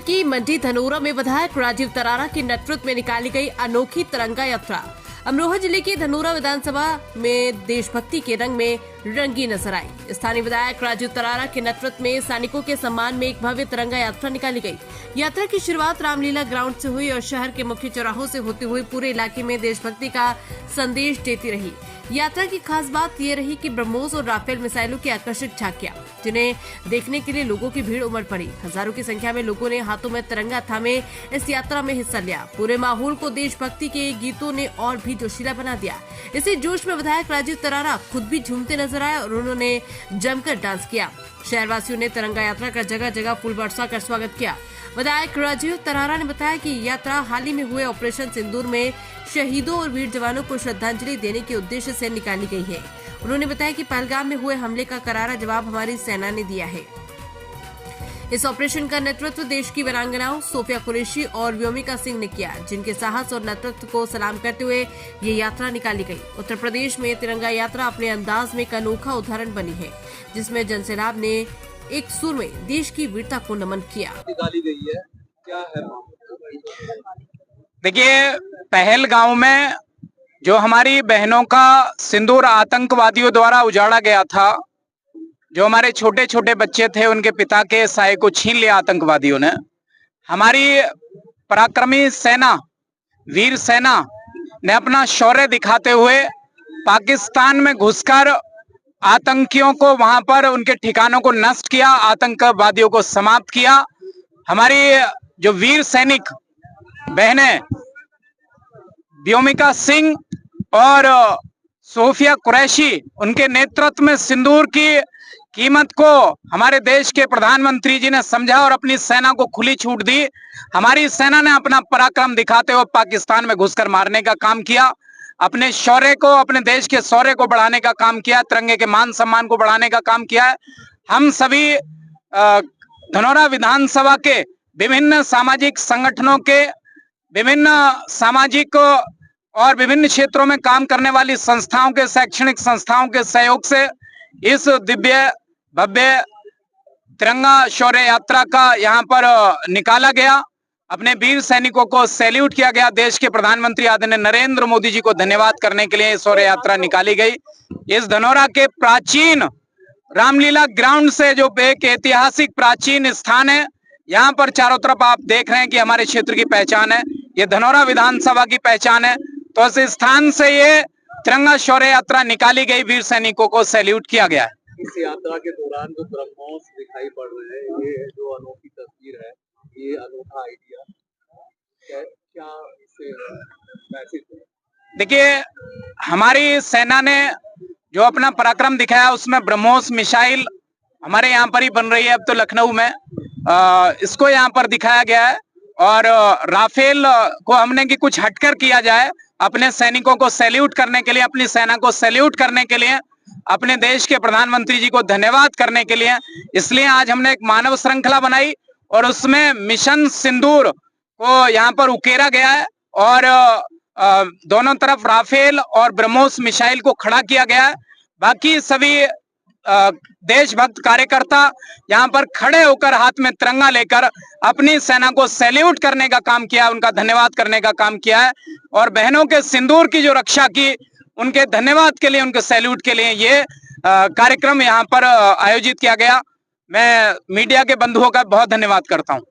की मंडी धनोरा में विधायक राजीव तरारा के नेतृत्व में निकाली गई अनोखी तिरंगा यात्रा अमरोहा जिले की धनोरा विधानसभा में देशभक्ति के रंग में रंगी नजर आई। स्थानीय विधायक राजीव तरारा के नेतृत्व में सैनिकों के सम्मान में एक भव्य तिरंगा यात्रा निकाली गई। यात्रा की शुरुआत रामलीला ग्राउंड से हुई और शहर के मुख्य चौराहों से होते हुए पूरे इलाके में देशभक्ति का संदेश देती रही। यात्रा की खास बात ये रही कि ब्रह्मोस और राफेल मिसाइलों की आकर्षक झांकियां, जिन्हें देखने के लिए लोगों की भीड़ उमड़ पड़ी। हजारों की संख्या में लोगों ने हाथों में तिरंगा थामे इस यात्रा में हिस्सा लिया। पूरे माहौल को देशभक्ति के गीतों ने और भी जोशीला बना दिया। इसी जोश में विधायक राजीव तरारा खुद भी झूमते नजर आए और उन्होंने जमकर डांस किया। शहरवासियों ने तिरंगा यात्रा का जगह जगह फूल बरसा कर स्वागत किया। विधायक राजीव तरारा ने बताया कि यात्रा हाल ही में हुए ऑपरेशन सिंदूर में शहीदों और वीर जवानों को श्रद्धांजलि देने के उद्देश्य से निकाली गई है। उन्होंने बताया कि पहलगाम में हुए हमले का करारा जवाब हमारी सेना ने दिया है। इस ऑपरेशन का नेतृत्व देश की वीरांगनाओं सोफिया कुरैशी और व्योमिका सिंह ने किया, जिनके साहस और नेतृत्व को सलाम करते हुए ये यात्रा निकाली गई। उत्तर प्रदेश में तिरंगा यात्रा अपने अंदाज में एक अनोखा उदाहरण बनी है, जिसमें जनसैलाब ने एक सुर में देश की वीरता को नमन किया। निकाली गई है, क्या है? देखिए, पहलगाम में जो हमारी बहनों का सिंदूर आतंकवादियों द्वारा उजाड़ा गया था, जो हमारे छोटे छोटे बच्चे थे उनके पिता के साये को छीन लिया आतंकवादियों ने। हमारी पराक्रमी सेना, वीर सेना ने अपना शौर्य दिखाते हुए पाकिस्तान में घुसकर आतंकियों को वहां पर उनके ठिकानों को नष्ट किया, आतंकवादियों को समाप्त किया। हमारी जो वीर सैनिक बहनें व्योमिका सिंह और सोफिया कुरैशी, उनके नेतृत्व में सिंदूर की कीमत को हमारे देश के प्रधानमंत्री जी ने समझा और अपनी सेना को खुली छूट दी। हमारी सेना ने अपना पराक्रम दिखाते हुए पाकिस्तान में घुसकर मारने का काम किया, अपने शौर्य को, अपने देश के शौर्य को बढ़ाने का काम किया, तिरंगे के मान सम्मान को बढ़ाने का काम किया है। हम सभी धनोरा विधानसभा के विभिन्न सामाजिक संगठनों के, विभिन्न सामाजिक और विभिन्न क्षेत्रों में काम करने वाली संस्थाओं के, शैक्षणिक संस्थाओं के सहयोग से इस दिव्य भव्य तिरंगा शौर्य यात्रा का यहाँ पर निकाला गया। अपने वीर सैनिकों को सैल्यूट किया गया। देश के प्रधानमंत्री आदरणीय नरेंद्र मोदी जी को धन्यवाद करने के लिए शौर्य यात्रा निकाली गई। इस धनोरा के प्राचीन रामलीला ग्राउंड से, जो एक ऐतिहासिक प्राचीन स्थान है, यहाँ पर चारों तरफ आप देख रहे हैं कि हमारे क्षेत्र की पहचान है, ये धनोरा विधानसभा की पहचान है। तो इस स्थान से ये तिरंगा शौर्य यात्रा निकाली गई, वीर सैनिकों को सैल्यूट किया गया है। इस यात्रा के दौरान जो ब्रह्मोस दिखाई पड़ रहे हैं, ये जो अनोखी तस्वीर है, ये अनोखा आइडिया क्या इससे मैसेज है? देखिए, हमारी सेना ने जो अपना पराक्रम दिखाया, उसमें ब्रह्मोस मिसाइल हमारे यहाँ पर ही बन रही है, अब तो लखनऊ में इसको यहाँ पर दिखाया गया है। और राफेल को हमने कि कुछ हटकर किया जाए, अपने सैनिकों को सैल्यूट करने के लिए, अपनी सेना को सैल्यूट करने के लिए, अपने देश के प्रधानमंत्री जी को धन्यवाद करने के लिए, इसलिए आज हमने एक मानव श्रृंखला बनाई और उसमें मिशन सिंदूर को यहाँ पर उकेरा गया है और दोनों तरफ राफेल और ब्रह्मोस मिसाइल को खड़ा किया गया है। बाकी सभी देशभक्त कार्यकर्ता यहाँ पर खड़े होकर हाथ में तिरंगा लेकर अपनी सेना को सैल्यूट करने का काम किया, उनका धन्यवाद करने का काम किया है। और बहनों के सिंदूर की जो रक्षा की, उनके धन्यवाद के लिए, उनके सैल्यूट के लिए ये कार्यक्रम यहाँ पर आयोजित किया गया। मैं मीडिया के बंधुओं का बहुत धन्यवाद करता हूँ।